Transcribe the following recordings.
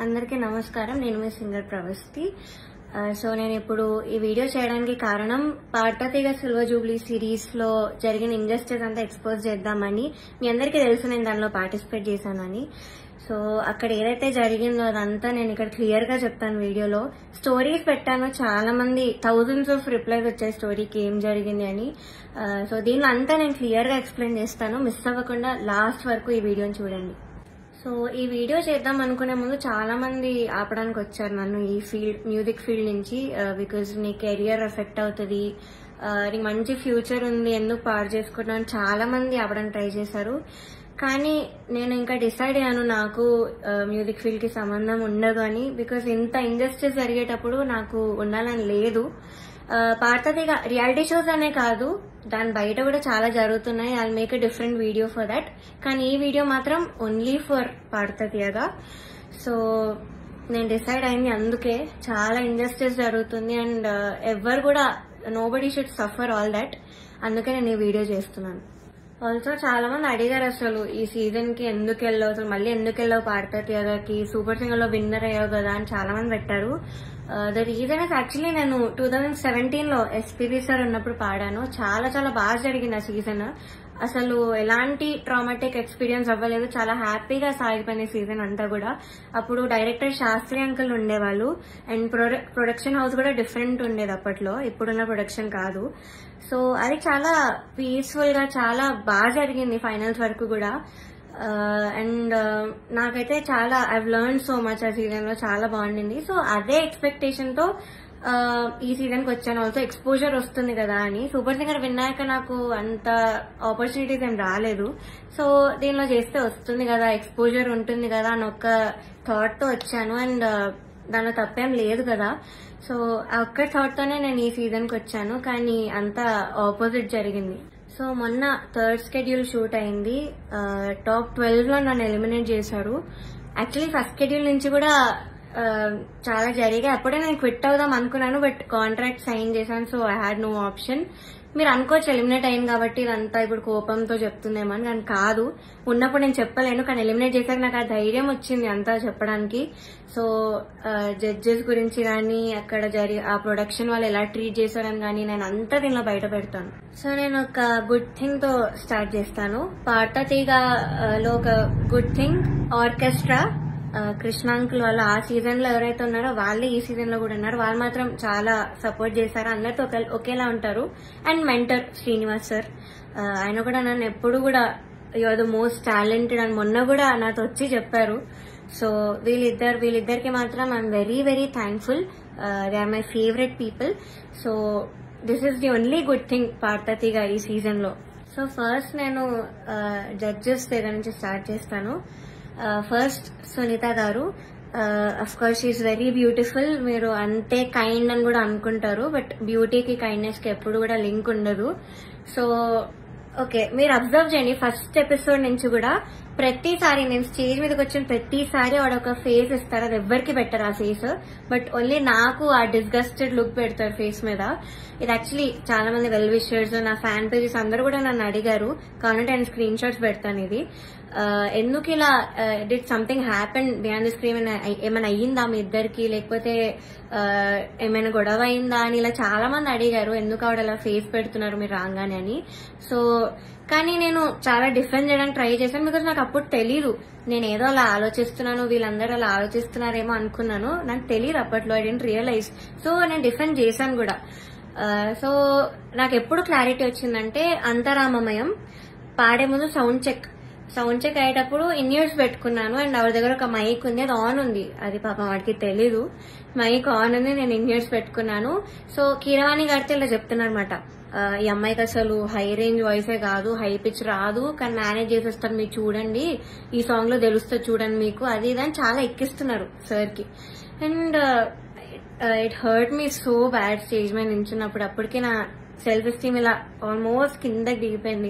అందరికీ నమస్కారం. నేను మీ సింగర్ ప్రవస్తి. సో నేను ఇప్పుడు ఈ వీడియో చేయడానికి కారణం పాడతీగ సిల్వర్ జూబ్లీ సిరీస్ లో జరిగిన ఇంజస్టిస్ అంతా ఎక్స్పోజ్ చేద్దామని. మీ అందరికీ తెలుసు నేను దానిలో పార్టిసిపేట్ చేశానని. సో అక్కడ ఏదైతే జరిగిందో అదంతా నేను ఇక్కడ క్లియర్ గా చెప్తాను వీడియోలో. స్టోరీస్ పెట్టాను, చాలా మంది థౌజండ్స్ ఆఫ్ రిప్లైస్ వచ్చాయి స్టోరీకి ఏం జరిగింది అని. సో దీనిలో అంతా నేను క్లియర్ గా ఎక్స్ప్లెయిన్ చేస్తాను. మిస్ అవ్వకుండా లాస్ట్ వరకు ఈ వీడియోని చూడండి. సో ఈ వీడియో చేద్దాం అనుకునే ముందు చాలా మంది ఆపడానికి వచ్చారు నన్ను ఈ ఫీల్డ్, మ్యూజిక్ ఫీల్డ్ నుంచి. బికాజ్ నీ కెరియర్ ఎఫెక్ట్ అవుతుంది, నీకు మంచి ఫ్యూచర్ ఉంది, ఎందుకు పాడు చేసుకుంటావు అని చాలా మంది ఆపడానికి ట్రై చేశారు. కానీ నేను ఇంకా డిసైడ్ అయ్యాను నాకు మ్యూజిక్ ఫీల్డ్ కి సంబంధం ఉండదు అని. బికాజ్ ఇంత ఇంజస్టిస్ జరిగేటప్పుడు నాకు ఉండాలని లేదు. పాడతీగ రియాలిటీ షోస్ అనే కాదు, దాని బయట కూడా చాలా జరుగుతున్నాయి. I make a different video for that. కానీ ఈ వీడియో మాత్రం ఓన్లీ ఫర్ పాడతీగ. సో నేను డిసైడ్ అయింది అందుకే. చాలా ఇంజస్టిస్ జరుగుతుంది అండ్ ఎవరు కూడా nobody should suffer all that. అందుకే నేను ఈ వీడియో చేస్తున్నాను. ఆల్సో చాలా మంది అడిగారు అసలు ఈ సీజన్ కి ఎందుకు వెళ్ళావు, అసలు మళ్ళీ ఎందుకు వెళ్ళావు పాడతీగకి, సూపర్ సింగర్ లో విన్నర్ అయ్యావు కదా అని చాలా మంది పెట్టారు. ద రీజన్ ఇస్ యాక్చువల్లీ నేను 2017 లో ఎస్పీబీ సార్ ఉన్నప్పుడు పాడాను. చాలా చాలా బాగా జరిగింది ఆ సీజన్. అసలు ఎలాంటి ట్రామాటిక్ ఎక్స్పీరియన్స్ అవ్వలేదు, చాలా హ్యాపీగా సాగిపోయిన సీజన్ అంతా కూడా. అప్పుడు డైరెక్టర్ శాస్త్రి అంకుల్ ఉండేవాళ్ళు అండ్ ప్రొడక్షన్ హౌస్ కూడా డిఫరెంట్ ఉండేది అప్పట్లో, ఇప్పుడున్న ప్రొడక్షన్ కాదు. సో అది చాలా పీస్ఫుల్ గా చాలా బాగా జరిగింది ఫైనల్స్ వరకు కూడా. అండ్ నాకైతే చాలా ఐవ్ లెర్న్ సో మచ్ ఆ సీజన్ లో, చాలా బాగుండింది. సో అదే ఎక్స్పెక్టేషన్ తో ఈ సీజన్ కి వచ్చాను. ఆల్సో ఎక్స్పోజర్ వస్తుంది కదా అని. సూపర్ సింగర్ విన్నాక నాకు అంత ఆపర్చునిటీస్ ఏం రాలేదు. సో దీనిలో చేస్తే వస్తుంది కదా, ఎక్స్పోజర్ ఉంటుంది కదా అని ఒక థాట్ తో వచ్చాను. అండ్ దానిలో తప్పేం లేదు కదా. సో ఆ ఒక్క థాట్ తోనే నేను ఈ సీజన్ కి వచ్చాను. కానీ అంతా ఆపోజిట్ జరిగింది. సో మొన్న థర్డ్ షెడ్యూల్ షూట్ అయింది. టాప్ 12 లో నన్ను ఎలిమినేట్ చేశారు. యాక్చువల్లీ ఫస్ట్ షెడ్యూల్ నుంచి కూడా చాలా జరిగాయి. అప్పుడే నేను క్విట్ అవుదాం అనుకున్నాను, బట్ కాంట్రాక్ట్ సైన్ చేశాను. So I had no option. మీరు అనుకోవచ్చు ఎలిమినేట్ అయింది కాబట్టి ఇదంతా ఇప్పుడు కోపంతో చెప్తుందేమో అని, కానీ కాదు. ఉన్నప్పుడు నేను చెప్పలేను, కానీ ఎలిమినేట్ చేశాక నాకు ఆ ధైర్యం వచ్చింది అంతా చెప్పడానికి. సో జడ్జెస్ గురించి కానీ అక్కడ ఆ ప్రొడక్షన్ వాళ్ళు ఎలా ట్రీట్ చేశారని కానీ నేను అంతా దీనిలో బయట పెడతాను. సో నేను ఒక గుడ్ థింగ్ తో స్టార్ట్ చేస్తాను. పాడతీగలో ఒక గుడ్ థింగ్ ఆర్కెస్ట్రా, కృష్ణాంకుల్ వాళ్ళు ఆ సీజన్ లో ఎవరైతే ఉన్నారో వాళ్ళే ఈ సీజన్ లో కూడా ఉన్నారు. వాళ్ళు మాత్రం చాలా సపోర్ట్ చేశారు, అందరితో ఒకేలా ఉంటారు. అండ్ మెంటర్ శ్రీనివాస్ సార్, ఆయన కూడా నన్ను ఎప్పుడు కూడా you are the most talented అని మొన్న కూడా నాతో వచ్చి చెప్పారు. సో వీళ్ళిద్దరికి మాత్రం I'm very very thankful. They are my favourite people. So this is the only good thing Padutha Theeyaga ఈ సీజన్ లో. సో ఫస్ట్ నేను జడ్జెస్ దగ్గర నుంచి స్టార్ట్ చేస్తాను. ఫస్ట్ సునీత గారు. Of course she is very beautiful. మీరు అంతే కైండ్ అని కూడా అనుకుంటారు, బట్ బ్యూటీకి కైండ్నెస్ కి ఎప్పుడు కూడా లింక్ ఉండదు. సో ఓకే, మీరు అబ్జర్వ్ చేయండి ఫస్ట్ ఎపిసోడ్ నుంచి కూడా ప్రతిసారి నేను స్టేజ్ మీదకి వచ్చిన ప్రతిసారి వాడు ఒక ఫేస్ ఇస్తారు. అది ఎవ్వరికి పెట్టరు ఆ ఫేస్, బట్ ఓన్లీ నాకు ఆ డిస్గస్టెడ్ లుక్ పెడతారు ఫేస్ మీద. ఇది యాక్చువల్లీ చాలా మంది వెల్ విషర్స్, నా ఫ్యాన్ పేజెస్ అందరూ కూడా నన్ను అడిగారు. కాబట్టి నేను స్క్రీన్ షాట్స్ పెడతాను. ఇది ఎందుకు ఇలా did something happen beyond the screen, ఏమైనా అయ్యిందా మీ ఇద్దరికి, లేకపోతే ఏమైనా గొడవ అయిందా అని ఇలా చాలా మంది అడిగారు. ఎందుకు ఆవిడ అలా ఫేస్ పెడుతున్నారు మీరు రాగానే అని. సో కానీ నేను చాలా డిఫెండ్ చేయడానికి ట్రై చేశాను. బికాజ్ నాకు అప్పుడు తెలీదు, నేను ఏదో అలా ఆలోచిస్తున్నాను, వీళ్ళందరూ అలా ఆలోచిస్తున్నారేమో అనుకున్నాను. నాకు తెలియదు అప్పట్లో, ఐ డెంట్ రియలైజ్. సో నేను డిఫెండ్ చేశాను కూడా. సో నాకు ఎప్పుడు క్లారిటీ వచ్చిందంటే అంతరామమయం పాడే ముందు సౌండ్ చెక్ అయ్యేటప్పుడు ఇన్యూర్స్ పెట్టుకున్నాను. అండ్ ఆవిడ దగ్గర ఒక మైక్ ఉంది, అది ఆన్ ఉంది. అది పాపం వాడికి తెలీదు, మైక్ ఆన్ ఉంది, నేను ఇన్యూర్స్ పెట్టుకున్నాను. సో కీరవాణి గారితో ఇలా చెప్తున్నారన్నమాట, ఈ అమ్మాయికి అసలు హై రేంజ్ వాయిసే కాదు, హై పిచ్ రాదు, కానీ మేనేజ్ చేసేస్తారు మీరు చూడండి, ఈ సాంగ్ లో తెలుస్తుంది చూడండి మీకు, అది ఇదని చాలా ఎక్కిస్తున్నారు సార్ కి. And it hurt me so bad stage మీద నించున్నప్పుడు. అప్పటికి నా సెల్ఫ్ ఎస్టీమ్ ఇలా ఆల్మోస్ట్ కిందకి దిగిపోయింది.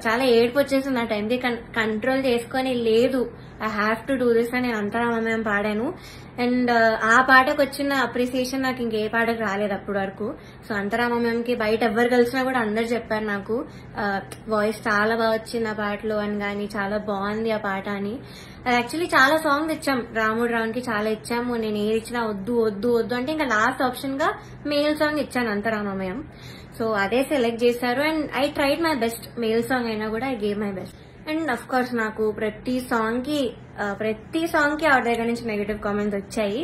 చాలా ఏడుపు వచ్చేసింది ఆ టైంకి. కంట్రోల్ చేసుకొని లేదు I have to do this అని నేను అంతరామమయం పాడాను. అండ్ ఆ పాటకు వచ్చిన అప్రిసియేషన్ నాకు ఇంకే పాటకు రాలేదు అప్పటి వరకు. సో అంతరామమయంకి బయట ఎవరు కలిసినా కూడా అందరు చెప్పారు నాకు వాయిస్ చాలా బాగా వచ్చింది ఆ పాటలో అని, కానీ చాలా బాగుంది ఆ పాట అని. అది యాక్చువల్లీ చాలా సాంగ్స్ ఇచ్చాం రాముడు రావునికి, చాలా ఇచ్చాము. నేను ఏది ఇచ్చినా వద్దు వద్దు వద్దు అంటే ఇంకా లాస్ట్ ఆప్షన్ గా మేల్ సాంగ్ ఇచ్చాను అంతరామమయం. సో అదే సెలెక్ట్ చేశారు and I tried my best. Male song అయినా కూడా I gave my best. And of course నాకు ప్రతి సాంగ్ కి ఆవిడ దగ్గర నుంచి నెగటివ్ కామెంట్స్ వచ్చాయి.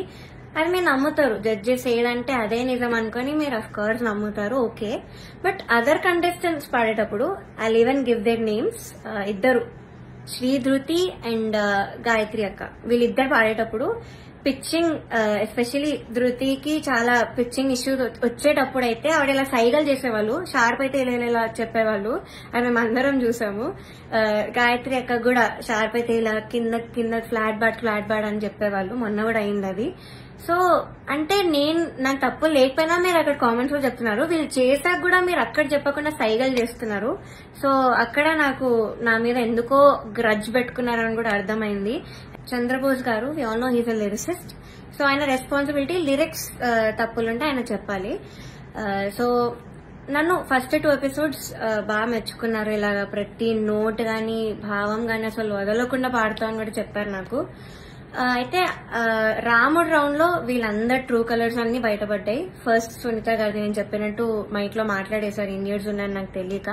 అది మీరు నమ్ముతారు, జడ్జెస్ ఏదంటే అదే నిజం అనుకుని మీరు అఫ్ కోర్స్ నమ్ముతారు, ఓకే. బట్ అదర్ కంటెస్టెంట్స్ పాడేటప్పుడు I even give their names. ఇద్దరు శ్రీధృతి అండ్ గాయత్రి అక్క, వీళ్ళిద్దరు పాడేటప్పుడు పిచ్చింగ్, ఎస్పెషలీ ధృతికి చాలా పిచ్చింగ్ ఇష్యూస్ వచ్చేటప్పుడు అయితే ఆవిడ ఇలా సైగలు చేసేవాళ్ళు, షార్ప్ అయితే ఇలా చెప్పేవాళ్ళు. అది మేము అందరం చూసాము. గాయత్రి అక్క కూడా షార్ప్ అయితే ఇలా కింద ఫ్లాట్ బాడ్ అని చెప్పేవాళ్ళు. మొన్న కూడా అయింది అది. సో అంటే నాకు తప్పు లేకపోయినా మీరు అక్కడ కామెంట్స్ లో చెప్తున్నారు, వీళ్ళు చేశాక కూడా మీరు అక్కడ చెప్పకుండా సైగలు చేస్తున్నారు. సో అక్కడ నాకు నా మీద ఎందుకో గ్రడ్జ్ పెట్టుకున్నారని కూడా అర్థమైంది. చంద్రబోస్ గారు, we all know he's a lyricist. So ఆయన రెస్పాన్సిబిలిటీ లిరిక్స్ తప్పులుంటే ఆయన చెప్పాలి. సో నన్ను ఫస్ట్ 2 ఎపిసోడ్స్ బాగా మెచ్చుకున్నారు. ఇలాగా ప్రతి నోట్ గాని భావం గాని అసలు వదలకుండా పాడుతామని కూడా చెప్పారు నాకు. అయితే రాముడు రౌండ్ లో వీళ్ళందరు ట్రూ కలర్స్ అన్ని బయటపడ్డాయి. ఫస్ట్ సునీత గారికి నేను చెప్పినట్టు మైక్ లో మాట్లాడేశారు, ఇన్ని ఇయర్స్ ఉన్నాయని నాకు తెలియక.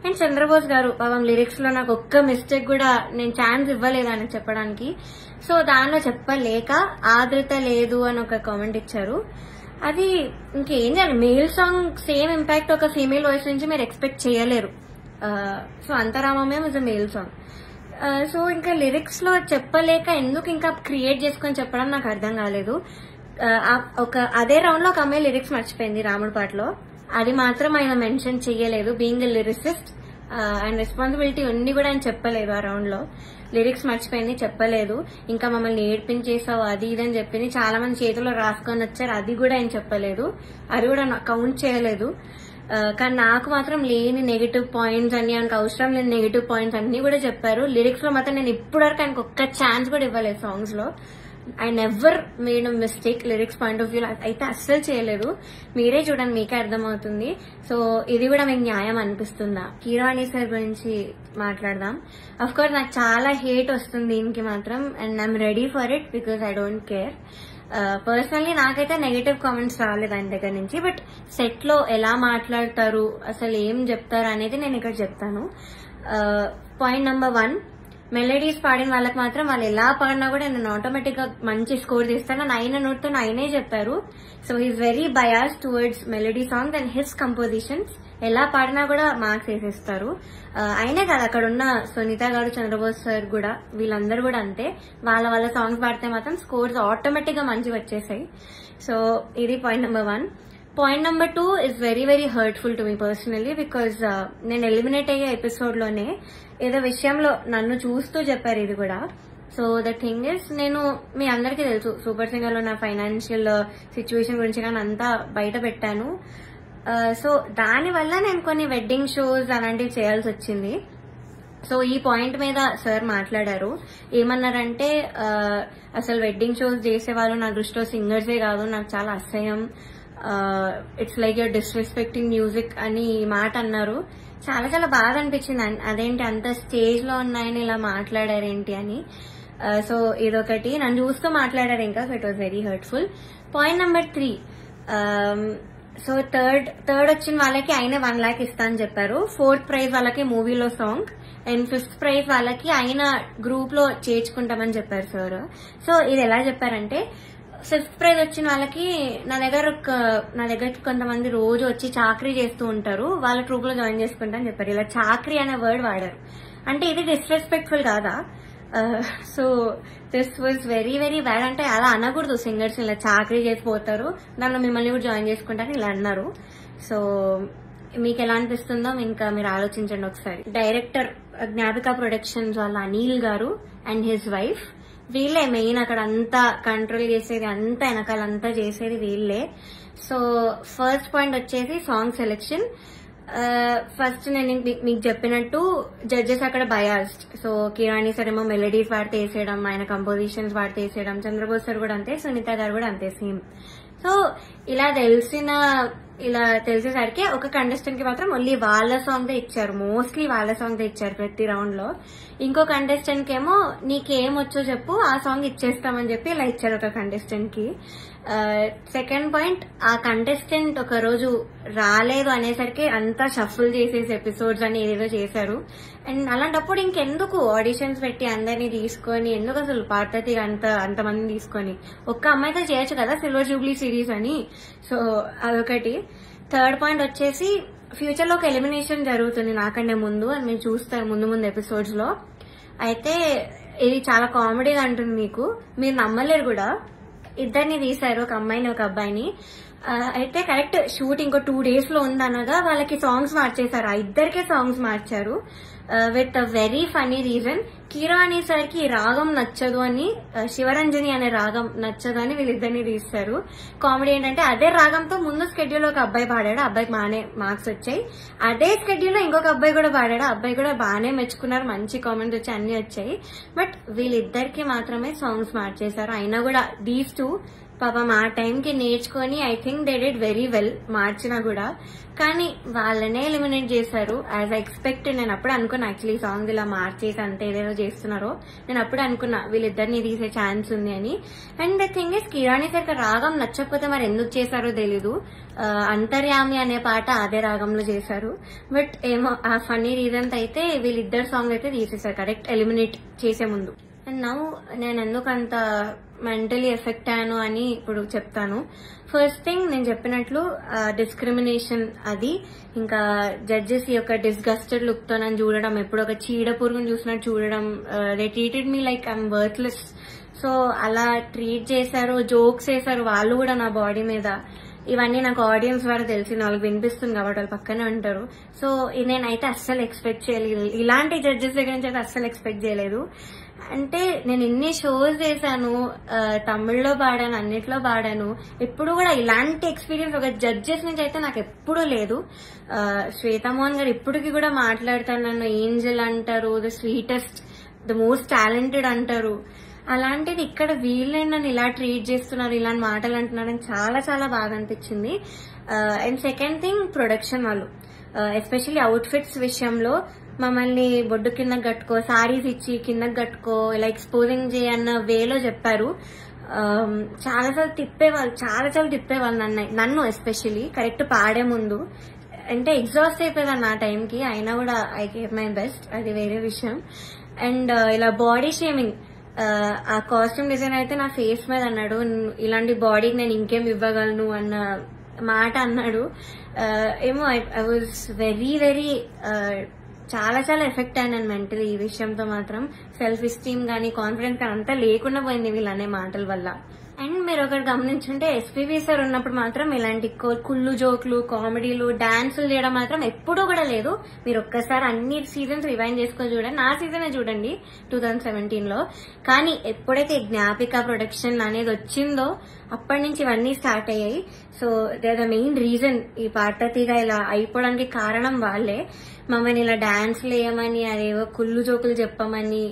అండ్ చంద్రబోస్ గారు పాపం లిరిక్స్ లో నాకు ఒక్క మిస్టేక్ కూడా నేను ఛాన్స్ ఇవ్వలేదు అని చెప్పడానికి. సో దానిలో చెప్పలేక ఆదృత లేదు అని ఒక కామెంట్ ఇచ్చారు. అది ఇంకేం చేయాలి, మేల్ సాంగ్ సేమ్ ఇంపాక్ట్ ఒక ఫీమేల్ వాయిస్ నుంచి మీరు ఎక్స్పెక్ట్ చేయలేరు. సో అంతరామమయం is a male song. So ఇంకా లిరిక్స్ లో చెప్పలేక ఎందుకు ఇంకా క్రియేట్ చేసుకొని చెప్పడం నాకు అర్థం కాలేదు. అదే రౌండ్ లో ఒక అమ్మాయి లిరిక్స్ మర్చిపోయింది రాముడి పాటలో, అది మాత్రం ఆయన మెన్షన్ చెయ్యలేదు. బీయింగ్ ఎ లిరిసిస్ట్ ఆయన రెస్పాన్సిబిలిటీ ఉంది కూడా ఆయన చెప్పలేదు. ఆ రౌండ్ లో లిరిక్స్ మర్చిపోయింది, చెప్పలేదు. ఇంకా మమ్మల్ని ఏడ్పించేసావు అది ఇదని చెప్పింది. చాలా మంది చేతిలో రాసుకొని వచ్చారు, అది కూడా ఆయన చెప్పలేదు, అది కూడా కౌంట్ చేయలేదు. కానీ నాకు మాత్రం లేని నెగిటివ్ పాయింట్స్ అన్ని, ఆయనకు అవసరం లేని నెగిటివ్ పాయింట్స్ అన్ని కూడా చెప్పారు. లిరిక్స్ లో మాత్రం నేను ఇప్పటివరకు ఆయనకు ఒక్క ఛాన్స్ కూడా ఇవ్వలేదు సాంగ్స్ లో. I never made a mistake lyrics point of view అయితే అస్సలు చేయలేదు. మీరే చూడండి, మీకే అర్థమవుతుంది. సో ఇది కూడా మీకు న్యాయం అనిపిస్తుందా? కీరవాణి సార్ గురించి మాట్లాడదాం. అఫ్ కోర్స్ నాకు చాలా హేట్ వస్తుంది దీనికి మాత్రం, and I'm ready for it because I don't care. Personally నాకైతే నెగటివ్ కామెంట్స్ రాలేదు ఆయన దగ్గర నుంచి. బట్ సెట్ లో ఎలా మాట్లాడతారు, అసలు ఏం చెప్తారు అనేది నేను ఇక్కడ చెప్తాను. పాయింట్ నెంబర్ 1, మెలడీస్ పాడిన వాళ్ళకి మాత్రం వాళ్ళు ఎలా పాడినా కూడా నేను ఆటోమేటిక్ గా మంచి స్కోర్ తీస్తాను అని ఆయన నోట్తో ఆయనే చెప్పారు. So he's very bias towards melody songs and his compositions. ఎలా పాడినా కూడా మార్క్స్ వేసేస్తారు. అయినే కాదు, అక్కడ ఉన్న సునీత గారు, చంద్రబోస్ సార్ కూడా, వీళ్ళందరూ కూడా అంతే. వాళ్ళ సాంగ్స్ పాడితే మాత్రం స్కోర్స్ ఆటోమేటిక్ గా మంచిగా వచ్చేసాయి. సో ఇది point number 1. Point number 2 is very very hurtful to me personally because నేను ఎలిమినేట్ అయ్యే ఎపిసోడ్ లోనే ఏదో విషయంలో నన్ను చూస్తూ చెప్పారు ఇది కూడా. సో ద థింగ్ ఇస్, నేను మీ అందరికీ తెలుసు సూపర్ సింగర్ లో నా ఫైనాన్షియల్ సిచ్యువేషన్ గురించి కానీ అంతా బయట పెట్టాను. సో దానివల్ల నేను కొన్ని వెడ్డింగ్ షోస్ అలాంటివి చేయాల్సి వచ్చింది. సో ఈ పాయింట్ మీద సార్ మాట్లాడారు. ఏమన్నారంటే అసలు వెడ్డింగ్ షోస్ చేసేవాళ్ళు నా దృష్టిలో సింగర్సే కాదు, నాకు చాలా అసహ్యం, it's like you're disrespecting music అని మాట అన్నారు. చాలా చాలా బాధ అనిపించింది. అదేంటి అంత స్టేజ్ లో ఉన్నాయని ఇలా మాట్లాడారేంటి అని. సో ఇదొకటి, నన్ను చూస్తూ మాట్లాడారు ఇంకా. So it was very hurtful. Point number 3, so third వచ్చిన వాళ్ళకి ఆయన 1 lakh ఇస్తా అని చెప్పారు. 4th ప్రైజ్ వాళ్ళకి మూవీలో సాంగ్, అండ్ 5th ప్రైజ్ వాళ్ళకి ఆయన గ్రూప్ లో చేర్చుకుంటామని చెప్పారు సార్. సో ఇది ఎలా చెప్పారంటే, 5th ప్రైజ్ వచ్చిన వాళ్ళకి నా దగ్గర కొంతమంది రోజు వచ్చి చాకరీ చేస్తూ ఉంటారు, వాళ్ళ ట్రూప్ లో జాయిన్ చేసుకుంటా అని చెప్పారు. ఇలా చాకరీ అనే వర్డ్ వాడారు. అంటే ఇది డిస్రెస్పెక్ట్ఫుల్ కాదా? So this was very very bad. అంటే అలా అనకూడదు, సింగర్స్ ఇలా చాకరీ చేసిపోతారు, దానిలో మిమ్మల్ని కూడా జాయిన్ చేసుకుంటారు ఇలా అన్నారు. సో మీకు ఎలా అనిపిస్తుందో ఇంకా మీరు ఆలోచించండి ఒకసారి. డైరెక్టర్ జ్ఞాపిక ప్రొడక్షన్స్ వాళ్ళ అనిల్ గారు అండ్ హిజ్ వైఫ్, వీళ్ళే మెయిన్ అక్కడ అంతా కంట్రోల్ చేసేది, అంతా వెనకాలంతా చేసేది వీళ్ళే. సో ఫస్ట్ పాయింట్ వచ్చేసి సాంగ్ సెలెక్షన్. ఫస్ట్ నేను మీకు చెప్పినట్టు జడ్జెస్ అక్కడ బయాస్డ్. సో కిరాణి సార్ ఏమో మెలడీస్ వాడితే వేసేయడం, ఆయన కంపోజిషన్స్ వాడితే వేసేయడం, చంద్రబోస్ సార్ కూడా అంతే, సునీత గారు కూడా అంతే సేమ్. సో ఇలా తెలిసేసరికి ఒక కంటెస్టెంట్ కి మాత్రం ఓన్లీ వాళ్ళ సాంగ్ దే ఇచ్చారు, మోస్ట్లీ వాళ్ళ సాంగ్ దే ఇచ్చారు ప్రతి రౌండ్ లో. ఇంకో కంటెస్టెంట్ కి ఏమో నీకేం వచ్చో చెప్పు ఆ సాంగ్ ఇచ్చేస్తామని చెప్పి ఇలా ఇచ్చారు ఒక కంటెస్టెంట్ కి. సెకండ్ పాయింట్, ఆ కంటెస్టెంట్ ఒక రోజు రాలేదు అనేసరికి అంతా షఫుల్ చేసేసి ఎపిసోడ్స్ అని ఏదేదో చేశారు. అండ్ అలాంటప్పుడు ఇంకెందుకు ఆడిషన్స్ పెట్టి అందరినీ తీసుకొని, ఎందుకు అసలు పార్వతి అంతమందిని తీసుకొని ఒక్క అమ్మాయితో చేయొచ్చు కదా సిల్వర్ జూబ్లీ సిరీస్ అని. సో అదొకటి. థర్డ్ పాయింట్ వచ్చేసి ఫ్యూచర్ లో ఒక ఎలిమినేషన్ జరుగుతుంది నాకంటే ముందు, అని మీరు చూస్తారు ముందు ఎపిసోడ్స్ లో. అయితే ఇది చాలా కామెడీగా అంటుంది మీకు, మీరు నమ్మలేరు కూడా. ఇద్దరిని తీశారు, ఒక అమ్మాయిని ఒక అబ్బాయిని. అయితే కరెక్ట్ షూట్ ఇంకో 2 days లో ఉందనగా వాళ్ళకి సాంగ్స్ మార్చేశారు, ఆ ఇద్దరికే సాంగ్స్ మార్చారు with a very funny reason. కిరాణి సార్ కి రాగం నచ్చదు అని, శివరంజని అనే రాగం నచ్చదు అని వీళ్ళిద్దరిని తీస్తారు. కామెడీ ఏంటంటే అదే రాగంతో ముందు స్కెడ్యూల్ ఒక అబ్బాయి పాడాడు, అబ్బాయికి బాగానే మార్క్స్ వచ్చాయి. అదే స్కెడ్యూల్ లో ఇంకొక అబ్బాయి కూడా పాడాడు, అబ్బాయి కూడా బాగానే మెచ్చుకున్నారు, మంచి కామెంట్స్ వచ్చి అన్ని వచ్చాయి. బట్ వీళ్ళిద్దరికి మాత్రమే సాంగ్స్ మార్చేశారు. అయినా కూడా దీస్ టూ పాపం ఆ టైంకి నేర్చుకొని I think they did very well మార్చినా కూడా. కానీ వాళ్ళనే ఎలిమినేట్ చేశారు యాజ్ ఐ ఎక్స్పెక్టెడ్. నేను అప్పుడు అనుకున్నా యాక్చువల్లీ సాంగ్ ఇలా మార్చేసి అంత ఏదేదో చేస్తున్నారో, నేను అప్పుడు అనుకున్నా వీళ్ళిద్దరిని తీసే ఛాన్స్ ఉంది అని. And the thing is కిరాణి sir రాగం నచ్చకపోతే మరి ఎందుకు చేశారో తెలీదు. అంతర్యామి అనే పాట అదే రాగంలో చేశారు. బట్ ఏమో ఆ ఫన్నీ రీజన్ అయితే వీళ్ళిద్దరు సాంగ్ అయితే తీసేశారు కరెక్ట్ ఎలిమినేట్ చేసే ముందు. అండ్ నౌ నేను ఎందుకు అంత మెంటలీ ఎఫెక్ట్ అయ్యాను అని ఇప్పుడు చెప్తాను. ఫస్ట్ థింగ్, నేను చెప్పినట్లు డిస్క్రిమినేషన్ అది, ఇంకా జడ్జెస్ యొక్క డిస్గస్టెడ్ లుక్ తో నన్ను చూడడం, ఎప్పుడు ఒక చీడ పురుగును చూసినట్టు చూడడం. They treated me like I'm worthless. So అలా ట్రీట్ చేశారు, జోక్స్ వేశారు వాళ్ళు కూడా నా బాడీ మీద. ఇవన్నీ నాకు ఆడియన్స్ ద్వారా తెలిసింది, వాళ్ళకి వినిపిస్తుంది కాబట్టి వాళ్ళు పక్కనే ఉంటారు. సో నేనైతే అస్సలు ఎక్స్పెక్ట్ చేయలేదు, ఇలాంటి జడ్జెస్ దగ్గర నుంచి అయితే అస్సలు ఎక్స్పెక్ట్ చేయలేదు. అంటే నేను ఇన్ని షోస్ చేశాను, తమిళ్లో పాడాను, అన్నిట్లో పాడాను, ఎప్పుడు కూడా ఇలాంటి ఎక్స్పీరియన్స్ ఒక జడ్జెస్ నుంచి అయితే నాకు ఎప్పుడూ లేదు. శ్వేతామోహన్ గారు ఇప్పటికి కూడా మాట్లాడతారు, నన్ను ఏంజల్ అంటారు, the sweetest, the most talented అంటారు. అలాంటిది ఇక్కడ వీళ్ళే నన్ను ఇలా ట్రీట్ చేస్తున్నారు, ఇలాంటి మాటలు అంటున్నారని చాలా చాలా బాగా అనిపించింది. అండ్ సెకండ్ థింగ్, ప్రొడక్షన్ వాళ్ళు ఎస్పెషల్లీ అవుట్ఫిట్స్ విషయంలో మమ్మల్ని బొడ్డు కిందకి కట్టుకో, సారీస్ ఇచ్చి కిందకి కట్టుకో, ఇలా ఎక్స్పోజింగ్ చేయన్న వేలో చెప్పారు. చాలాసార్లు తిప్పేవాళ్ళు నన్ను ఎస్పెషల్లీ కరెక్ట్ పాడే ముందు. అంటే ఎగ్జాస్ట్ అయిపోయేదాన్ని ఆ టైంకి, అయినా కూడా ఐ గేవ్ మై బెస్ట్, అది వేరే విషయం. అండ్ ఇలా బాడీ షేమింగ్, ఆ కాస్ట్యూమ్ డిజైన్ అయితే నా ఫేస్ మీద అన్నాడు, ఇలాంటి బాడీకి నేను ఇంకేం ఇవ్వగలను అన్న మాట అన్నాడు. ఏమో ఐ వాజ్ వెరీ వెరీ చాలా చాలా ఎఫెక్ట్ అయ్యాను మెంటలీ ఈ విషయంతో మాత్రం. సెల్ఫ్ ఎస్టీమ్ గానీ కాన్ఫిడెన్స్ కానీ అంతా లేకుండా పోయింది వీళ్ళనే మాటల వల్ల. అండ్ మీరు ఒకటి గమనించుంటే ఎస్పీబీ సార్ ఉన్నప్పుడు మాత్రం ఇలాంటి కుళ్ళు జోక్లు, కామెడీలు, డాన్సులు చేయడం మాత్రం ఎప్పుడూ కూడా లేదు. మీరు ఒక్కసారి అన్ని సీజన్స్ రివైండ్ చేసుకొని చూడండి, నా సీజనే చూడండి 2017లో. కానీ ఎప్పుడైతే జ్ఞాపిక ప్రొడక్షన్ అనేది వచ్చిందో అప్పటి నుంచి ఇవన్నీ స్టార్ట్ అయ్యాయి. So they are the main reason ఈ పార్వతిగా ఇలా అయిపోవడానికి కారణం వాళ్ళే. మమ్మల్ని ఇలా డాన్స్లు వేయమని, అదేవో కుళ్ళు జోకులు చెప్పమని.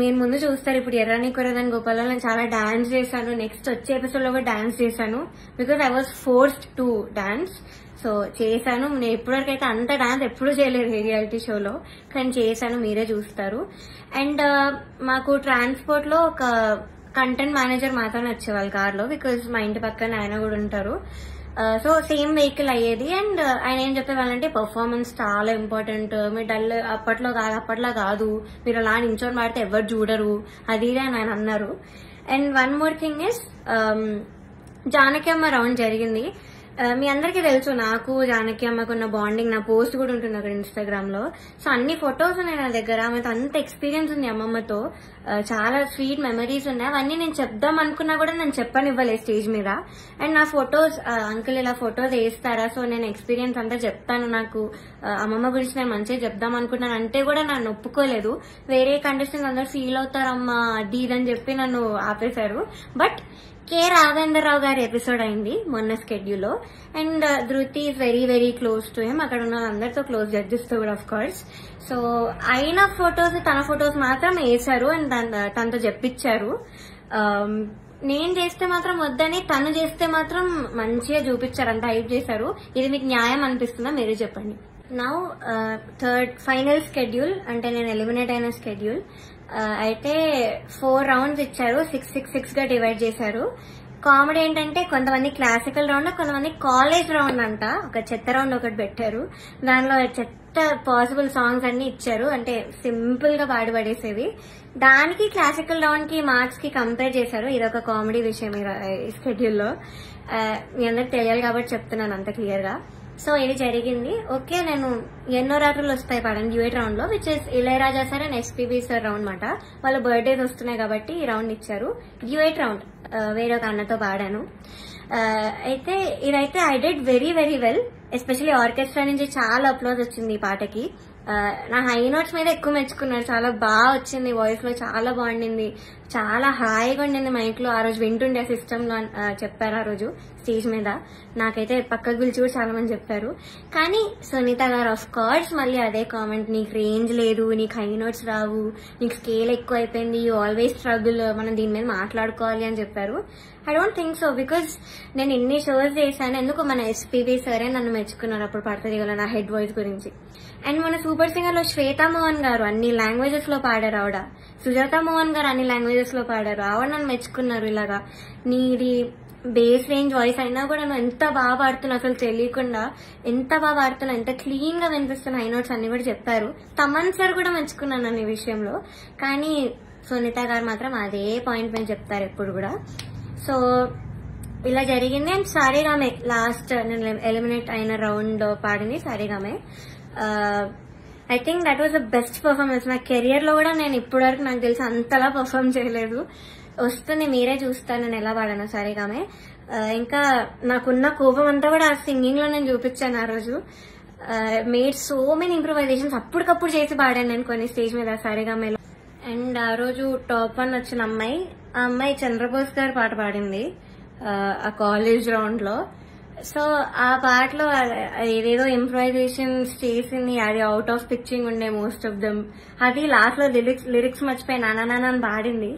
మీరు ముందు చూస్తారు, ఇప్పుడు ఎర్రని కొరదని గోపాలలో నేను చాలా డాన్స్ చేశాను, నెక్స్ట్ వచ్చే ఎపిసోడ్ లో కూడా డాన్స్ చేశాను, because I was forced to dance. So చేశాను, నేను ఇప్పటివరకైతే అంత డాన్స్ ఎప్పుడూ చేయలేదు రియాలిటీ షోలో, కానీ చేశాను, మీరే చూస్తారు. అండ్ మాకు ట్రాన్స్పోర్ట్ లో ఒక కంటెంట్ మేనేజర్ మాత్రమే వచ్చేవాళ్ళు కార్లో, బికాజ్ మా ఇంటి పక్కన ఆయన కూడా ఉంటారు. సో సేమ్ వెహికల్ అయ్యేది. అండ్ ఆయన ఏం చెప్పేవాళ్ళంటే పర్ఫార్మెన్స్ చాలా ఇంపార్టెంట్, మీరు డల్ అప్పట్లో కాదు, మీరు అలా నించొని పాడితే ఎవరు చూడరు, అది అని ఆయన అన్నారు. And one more thing is, Janaki అమ్మ రౌండ్ జరిగింది. మీ అందరికీ తెలుసు నాకు జానకి అమ్మకున్న బాండింగ్, నా పోస్ట్ కూడా ఉంటుంది అక్కడ ఇన్స్టాగ్రామ్ లో. సో అన్ని ఫొటోస్ ఉన్నాయి నా దగ్గర, ఆమెతో అంత ఎక్స్పీరియన్స్ ఉంది అమ్మమ్మతో. చాలా స్వీట్ మెమరీస్ ఉన్నాయి. అవన్నీ నేను చెప్దాం అనుకున్నా కూడా నేను చెప్పనివ్వలేదు స్టేజ్ మీద. అండ్ నా ఫొటోస్ అంకుల్ ఇలా ఫొటోస్ వేస్తారా, సో నేను ఎక్స్పీరియన్స్ అంతా చెప్తాను, నాకు అమ్మమ్మ గురించి నేను మంచిగా చెప్దాం అనుకున్నాను అంటే కూడా నన్ను ఒప్పుకోలేదు. వేరే కండిషన్ అందరూ ఫీల్ అవుతారమ్మా అది ఇదని చెప్పి నన్ను ఆపేశారు. బట్ కె రాఘవేంద్రరావు గారి ఎపిసోడ్ అయింది మొన్న స్కెడ్యూల్లో. అండ్ ధృతి is very very close to him. అక్కడ ఉన్న అందరితో క్లోజ్, జడ్జెస్ తో కూడా ఆఫ్ కోర్స్. సో అయిన ఫొటోస్, తన ఫొటోస్ మాత్రం వేశారు అండ్ తనతో చెప్పించారు. నేను చేస్తే మాత్రం వద్దని, తను చేస్తే మాత్రం మంచిగా చూపించారు, అంత హైప్ చేశారు. ఇది మీకు న్యాయం అనిపిస్తుందా మీరే చెప్పండి. నౌ థర్డ్ ఫైనల్ స్కెడ్యూల్, అంటే నేను ఎలిమినేట్ అయిన స్కెడ్యూల్. అయితే 4 రౌండ్స్ ఇచ్చారు, 6 గా డివైడ్ చేశారు. కామెడీ ఏంటంటే కొంతమంది క్లాసికల్ రౌండ్, కొంతమంది కాలేజ్ రౌండ్ అంట. ఒక చెత్త రౌండ్ ఒకటి పెట్టారు, దానిలో చెత్త పాసిబుల్ సాంగ్స్ అన్ని ఇచ్చారు, అంటే సింపుల్ గా పాడి పడేసేవి. దానికి క్లాసికల్ రౌండ్ కి మార్క్స్ కి కంపేర్ చేశారు. ఇదొక కామెడీ విషయం ఈ స్కెడ్యూల్లో. మీ అందరికి తెలియాలి కాబట్టి చెప్తున్నాను అంత క్లియర్ గా. సో ఇది జరిగింది. ఓకే, నేను ఎన్నో రాత్రులు వస్తాయి పాడాను డ్యూయట్ రౌండ్ లో, which is Ilaiyaraaja sir and SPB sir round మాట. వాళ్ళ బర్త్డేస్ వస్తున్నాయి కాబట్టి ఈ రౌండ్ ఇచ్చారు. డ్యూయట్ రౌండ్ వేరే ఒక అన్నతో పాడాను. అయితే ఇదైతే I did very very well. Especially orchestra నుంచి చాలా అప్లోజ్ వచ్చింది ఈ పాటకి. నా హై నోట్స్ మీద ఎక్కువ మెచ్చుకున్నారు, చాలా బాగా వచ్చింది, వాయిస్ లో చాలా బాగుండింది, చాలా హాయిగా ఉండింది మైక్ లో. ఆ రోజు వింటుండే సిస్టమ్ లో చెప్పారు ఆ రోజు స్టేజ్ మీద. నాకైతే పక్కకు పిలిచి కూడా చాలా మంది చెప్పారు. కానీ సునీత గారు ఆఫ్ కోర్స్ మళ్ళీ అదే కామెంట్, నీకు రేంజ్ లేదు, నీకు హై నోట్స్ రావు, నీకు స్కేల్ ఎక్కువ అయిపోయింది, యూ ఆల్వేస్ స్ట్రగుల్, మనం దీని మీద మాట్లాడుకోవాలి అని చెప్పారు. I don't think so, because నేను ఇన్ని షోస్ చేశాను. ఎందుకు మన ఎస్పీబీ సరే నన్ను మెచ్చుకున్నారు అప్పుడు పడుతుంది కదా నా హెడ్ వాయిస్ గురించి. అండ్ మన సూపర్ సింగర్ లో శ్వేతా మోహన్ గారు అన్ని లాంగ్వేజెస్ లో పాడారు. ఆవిడ సుజాత మోహన్ గారు అన్ని లాంగ్వేజెస్ లో పాడారు. ఆవిడ నన్ను మెచ్చుకున్నారు. ఇలాగా నీది బేస్ రేంజ్ వాయిస్ అయినా కూడా నువ్వు ఎంత బాగా పాడుతున్నావు, అసలు తెలియకుండా ఎంత బాగా పాడుతున్నావు, ఎంత క్లీన్ గా వినిపిస్తున్నా హై నోట్స్ అన్ని కూడా చెప్పారు. తమన్ సార్ కూడా మెచ్చుకున్నాను అనే విషయంలో. కానీ సునీత గారు మాత్రం అదే పాయింట్ మీద చెప్తారు ఎప్పుడు కూడా. సో ఇలా జరిగింది. అండ్ సారేగామే లాస్ట్ నేను ఎలిమినేట్ అయిన రౌండ్ పాడింది Saregama. I think that was the best performance. నా కెరియర్ లో కూడా నేను ఇప్పటి వరకు నాకు తెలిసి అంతలా పర్ఫార్మ్ చేయలేదు. వస్తుంది, మీరే చూస్తారు నేను ఎలా పాడాను సారేగామే. ఇంకా నాకున్న కోపం అంతా కూడా ఆ సింగింగ్ లో నేను చూపించాను ఆ రోజు. మేడ్ సో మెనీ ఇంప్రూవైజేషన్స్ అప్పటికప్పుడు చేసి పాడాను నేను కొన్ని స్టేజ్ మీద సారేగామేలో. అండ్ ఆ రోజు టాప్ 1 వచ్చిన అమ్మాయి, ఆ అమ్మాయి చంద్రబోస్ గారు పాట పాడింది ఆ కాలేజ్ రౌండ్ లో. సో ఆ పాటలో ఏదేదో ఇంప్రూవైజేషన్స్ చేసింది, అది అవుట్ ఆఫ్ పిచ్చింగ్ ఉండే మోస్ట్ ఆఫ్ దెమ్. అది లాస్ట్ లో లిరిక్స్ మర్చిపోయి నానా అని పాడింది.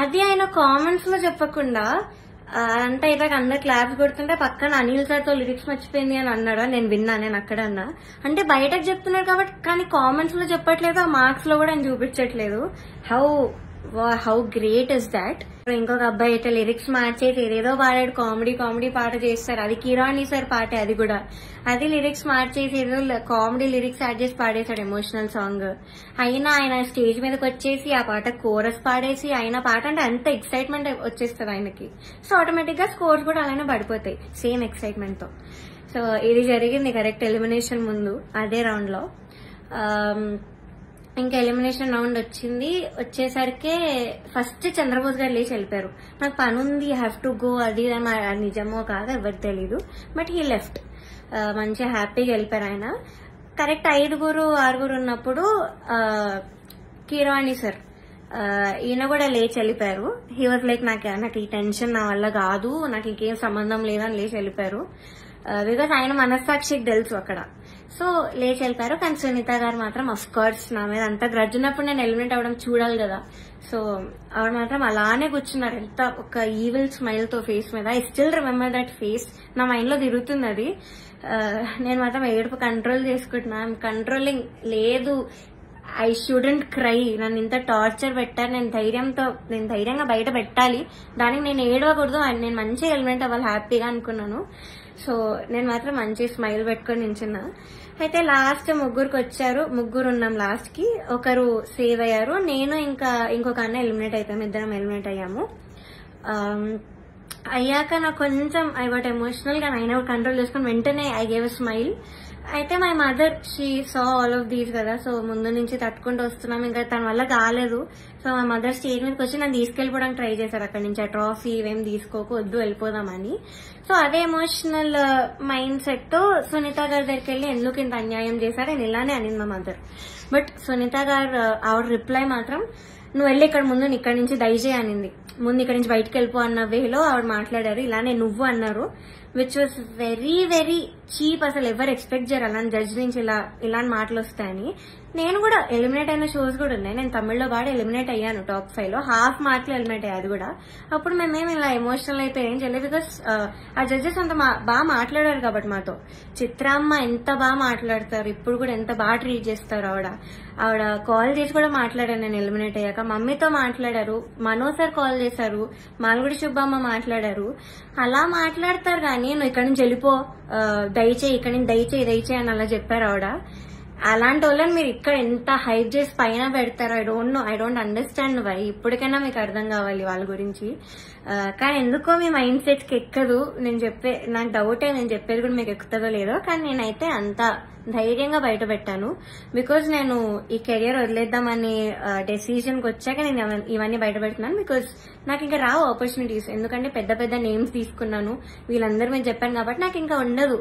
అది ఆయన కామెంట్స్ లో చెప్పకుండా అంతా అయిపోయాక అందరు క్లాప్స్ కొడుతుంటే పక్కన అనిల్ సార్ తో లిరిక్స్ మర్చిపోయింది అని అన్నాడు. నేను విన్నా, నేను అక్కడ అన్నా. అంటే బయటకు చెప్తున్నారు కాబట్టి, కానీ కామెంట్స్ లో చెప్పట్లేదు, ఆ మార్క్స్ లో కూడా ఆయన చూపించట్లేదు. How great is that. ఇంకొక అబ్బాయి అయితే లిరిక్స్ మార్చేసి ఏదేదో పాడాడు, కామెడీ పాట చేస్తారు. అది కిరాణి సార్ పాటే, అది కూడా అది లిరిక్స్ మార్చేసి ఏదో కామెడీ లిరిక్స్ యాడ్ చేసి పాడేశాడు ఎమోషనల్ సాంగ్. అయినా ఆయన స్టేజ్ మీదకి వచ్చేసి ఆ పాట కోరస్ పాడేసి, ఆయన పాట అంటే అంత ఎక్సైట్మెంట్ వచ్చేస్తుంది ఆయనకి. సో ఆటోమేటిక్ గా స్కోర్స్ కూడా అలానే పడిపోతాయి సేమ్ ఎక్సైట్మెంట్ తో. సో ఇది జరిగింది కరెక్ట్ ఎలిమినేషన్ ముందు అదే రౌండ్ లో. ఇంకా ఎలిమినేషన్ రౌండ్ వచ్చేసరికి ఫస్ట్ చంద్రబోస్ గారు లేచి వెళ్ళిపోయారు. నాకు పని ఉంది, హ్యావ్ టు గో, అది నిజమో కాదో ఎవరికి తెలీదు. But he left. మంచిగా హ్యాపీగా వెళ్ళిపోయారు ఆయన. కరెక్ట్ 5-6 ఉన్నప్పుడు కిరాణి సార్ ఈయన కూడా లేచి వెళ్ళిపోయారు. హీ వాజ్ లైక్ నాకు ఈ టెన్షన్ నా వల్ల కాదు, నాకు ఇంకేం సంబంధం లేదని లేచి వెళ్ళిపోయారు. బికాస్ ఆయన మనస్సాక్షికి తెలుసు అక్కడ. సో లేచి వెళ్ళిపోయారు. కానీ సునీత గారు మాత్రం అఫ్ కోర్స్ నా మీద అంత గ్రడ్జ్ ఉన్నప్పుడు నేను ఎలిమినేట్ అవ్వడం చూడాలి కదా. సో ఆవిడ మాత్రం అలానే కూర్చున్నారు, ఎంత ఒక ఈవిల్ స్మైల్ తో ఫేస్ మీద. I still remember that face, నా మైండ్ లో తిరుగుతుంది అది. నేను మాత్రం ఏడుపు కంట్రోల్ చేసుకుంటున్నా. I'm controlling. లేదు, ఐ షుడెంట్ క్రై. నన్ను ఇంత టార్చర్ పెట్టారు, నేను ధైర్యంగా బయట పెట్టాలి, దానికి నేను ఏడవకూడదు, నేను మంచిగా ఎలిమినేట్ అవ్వాలి హ్యాపీగా అనుకున్నాను. సో నేను మాత్రం మంచి స్మైల్ పెట్టుకొని నించున్నా. అయితే లాస్ట్ ముగ్గురికి వచ్చారు, ముగ్గురు ఉన్నాం లాస్ట్ కి. ఒకరు సేవ్ అయ్యారు, నేను ఇంకా ఇంకొక అన్న ఎలిమినేట్ అయిపోయాము, ఇద్దరం ఎలిమినేట్ అయ్యాము. అయ్యాక నాకు కొంచెం ఐ వాట్ ఎమోషనల్ గా అయినా కంట్రోల్ చేసుకుని వెంటనే ఐ గేవ్ అ స్మైల్. అయితే my mother she saw all of these కదా, సో ముందు నుంచి తట్టుకుంటూ వస్తున్నాం, ఇంకా తన వల్ల కాలేదు. సో మా మదర్ స్టేజ్ మీదకి వచ్చి నన్ను తీసుకెళ్ళిపోవడానికి ట్రై చేశారు అక్కడి నుంచి, ఆ ట్రాఫీ ఇవేం తీసుకోకు, వద్దు వెళ్ళిపోదామని. సో అదే ఎమోషనల్ మైండ్ సెట్ తో సునీత గారి దగ్గరికి వెళ్ళి ఎందుకు ఇంత అన్యాయం చేశారు నేను ఇలానే అనింది మా మదర్. బట్ సునీత గారు ఆవిడ రిప్లై మాత్రం, నువ్వు వెళ్ళి ఇక్కడ ముందు ఇక్కడి నుంచి దయచేయి అనింది. ముందు ఇక్కడి నుంచి బయటకు వెళ్ళిపో అన్న వేలో ఆవిడ మాట్లాడారు, ఇలానే నువ్వు అన్నారు, which was very very cheap. అసలు ఎవరు ఎక్స్పెక్ట్ చేయరు అలాంటి జడ్జ్ నుంచి ఇలాంటి మాటలు వస్తాయని. నేను కూడా ఎలిమినేట్ అయిన షోస్ కూడా ఉన్నాయి, నేను తమిళ్లో బాగా ఎలిమినేట్ అయ్యాను టాప్ 5 లో, హాఫ్ మార్క్ లో ఎలిమినేట్ అయ్యాది కూడా. అప్పుడు మేమేమి ఇలా ఎమోషనల్ అయిపోయి ఏం చేయలేదు, బికాస్ ఆ జడ్జెస్ అంత బాగా మాట్లాడారు కాబట్టి మాతో. చిత్రమ్మ ఎంత బాగా మాట్లాడతారు, ఇప్పుడు కూడా ఎంత బాగా ట్రీట్ చేస్తారు ఆవిడ కాల్ చేసి కూడా మాట్లాడాను నేను ఎలిమినేట్ అయ్యాక. మమ్మీతో మాట్లాడారు, మనో సార్ కాల్ చేశారు, మాల్గుడి సుబ్బమ్మ మాట్లాడారు. అలా మాట్లాడతారు కానీ నువ్వు ఇక్కడి నుంచి వెళ్ళిపో, దయచేయి ఇక్కడి నుంచి దయచేయి అని అలా చెప్పారు ఆవిడ. అలాంటి వాళ్ళని మీరు ఇక్కడ ఎంత హైప్ చేసి పైన పెడతారో ఐ డోంట్ అండర్స్టాండ్ వై. ఇప్పటికైనా మీకు అర్థం కావాలి వాళ్ళ గురించి. కానీ ఎందుకో మీ మైండ్ సెట్ కి ఎక్కదు. నాకు డౌటే, నేను చెప్పేది కూడా మీకు ఎక్కుతుందో లేదో, కానీ నేనైతే అంత ధైర్యంగా బయట పెట్టాను. బికాజ్ నేను ఈ కెరియర్ వదిలేద్దామని డెసిజన్ కి వచ్చాక నేను ఇవన్నీ బయట పెడుతున్నాను. బికాజ్ నాకు ఇంకా రావు ఆపర్చునిటీస్, ఎందుకంటే పెద్ద పెద్ద నేమ్స్ తీసుకున్నాను, వీళ్ళందరూ మీరు చెప్పాను కాబట్టి నాకు ఇంకా ఉండదు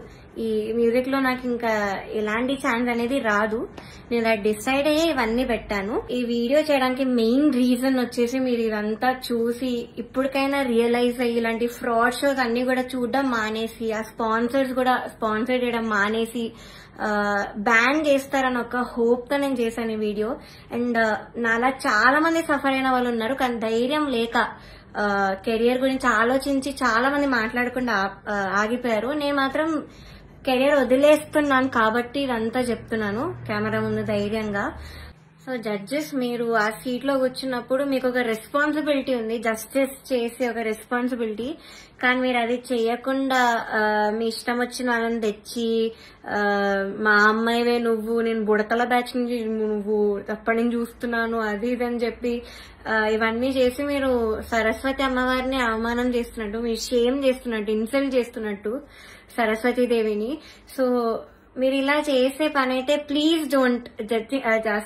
ఈ మ్యూజిక్ లో, నాకు ఇంకా ఎలాంటి ఛాన్స్ అనేది రాదు. నేను అది డిసైడ్ అయ్యే ఇవన్నీ పెట్టాను. ఈ వీడియో చేయడానికి మెయిన్ రీజన్ వచ్చేసి మీరు ఇదంతా చూసి ఇప్పటికైనా రియలైజ్ అయ్యి ఇలాంటి ఫ్రాడ్ షోస్ అన్ని కూడా చూడడం మానేసి, ఆ స్పాన్సర్స్ కూడా స్పాన్సర్ చేయడం మానేసి బ్యాన్ చేస్తారని ఒక హోప్ తో నేను చేశాను ఈ వీడియో. అండ్ నాలా చాలా మంది సఫర్ అయిన వాళ్ళు ఉన్నారు, కానీ ధైర్యం లేక కెరియర్ గురించి ఆలోచించి చాలా మంది మాట్లాడకుండా ఆగిపోయారు. నేను మాత్రం కెరియర్ వదిలేస్తున్నాను కాబట్టి ఇదంతా చెప్తున్నాను కెమెరా ముందు ధైర్యంగా. సో జడ్జెస్, మీరు ఆ సీట్ లో కూర్చున్నప్పుడు మీకు ఒక రెస్పాన్సిబిలిటీ ఉంది, జస్టిస్ చేసే ఒక రెస్పాన్సిబిలిటీ. కానీ మీరు అది చేయకుండా మీ ఇష్టం వచ్చిన వాళ్ళని తెచ్చి మా అమ్మాయివే నువ్వు, నేను బుడతల బ్యాచ్ నుంచి నువ్వు అప్పటి నుంచి చూస్తున్నాను అది ఇది అని చెప్పి ఇవన్నీ చేసి మీరు సరస్వతి అమ్మవారిని అవమానం చేస్తున్నట్టు, మీరు షేమ్ చేస్తున్నట్టు, ఇన్సల్ట్ చేస్తున్నట్టు సరస్వతీదేవిని. సో మీరు ఇలా చేసే పని అయితే ప్లీజ్ డోంట్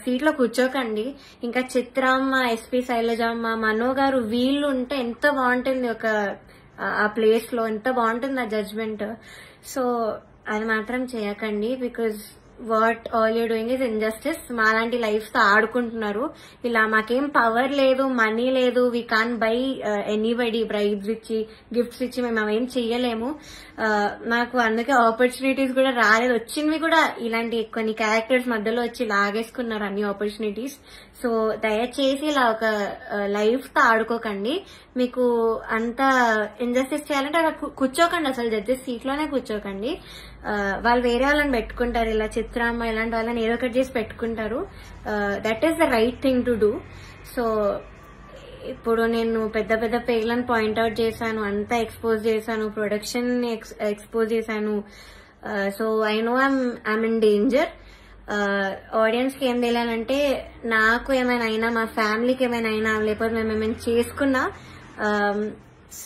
సీట్ లో కూర్చోకండి. ఇంకా చిత్రమ్మ, ఎస్పీ శైలజమ్మ, మనో గారు వీళ్ళు ఉంటే ఎంత బాగుంటుంది ఆ ప్లేస్ లో, ఎంత బాగుంటుంది ఆ జడ్జ్మెంట్. సో అది మాత్రం చేయకండి, because what all you doing is injustice. మాలాంటి లైఫ్ తో ఆడుకుంటున్నారు. ఇలా మాకేం పవర్ లేదు, మనీ లేదు, we can buy anybody bribes ఇచ్చి గిఫ్ట్స్ ఇచ్చి మేము అవేం చెయ్యలేము. నాకు అందుకే ఆపర్చునిటీస్ కూడా రాలేదు, వచ్చినవి కూడా ఇలాంటి కొన్ని క్యారెక్టర్స్ మధ్యలో వచ్చి లాగేసుకున్నారు అన్ని ఆపర్చునిటీస్. సో దయచేసి ఇలా ఒక లైఫ్ తో ఆడుకోకండి. మీకు అంత ఇంజస్టిస్ చేయాలంటే అక్కడ కూర్చోకండి, అసలు జడ్జెస్ సీట్ లోనే కూర్చోకండి. వాళ్ళు వేరే వాళ్ళని పెట్టుకుంటారు, ఇలా చిత్రమ్మ ఇలాంటి వాళ్ళని ఏదో ఒకటి చేసి పెట్టుకుంటారు. That is the right thing to do. So ఇప్పుడు నేను పెద్ద పెద్ద పేర్లను పాయింట్అవుట్ చేశాను, అంతా ఎక్స్పోజ్ చేశాను, ప్రొడక్షన్ ఎక్స్పోజ్ చేశాను. So I know I'm in danger. Audience కి ఏం తెలియాలంటే, నాకు ఏమైనా అయినా, మా ఫ్యామిలీకి ఏమైనా అయినా, లేకపోతే మేము ఏమైనా చేసుకున్నా,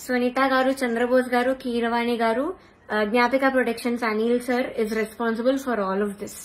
సునీత గారు, చంద్రబోస్ గారు, కీరవాణి గారు, Gnapika productions Anil sir is responsible for all of this.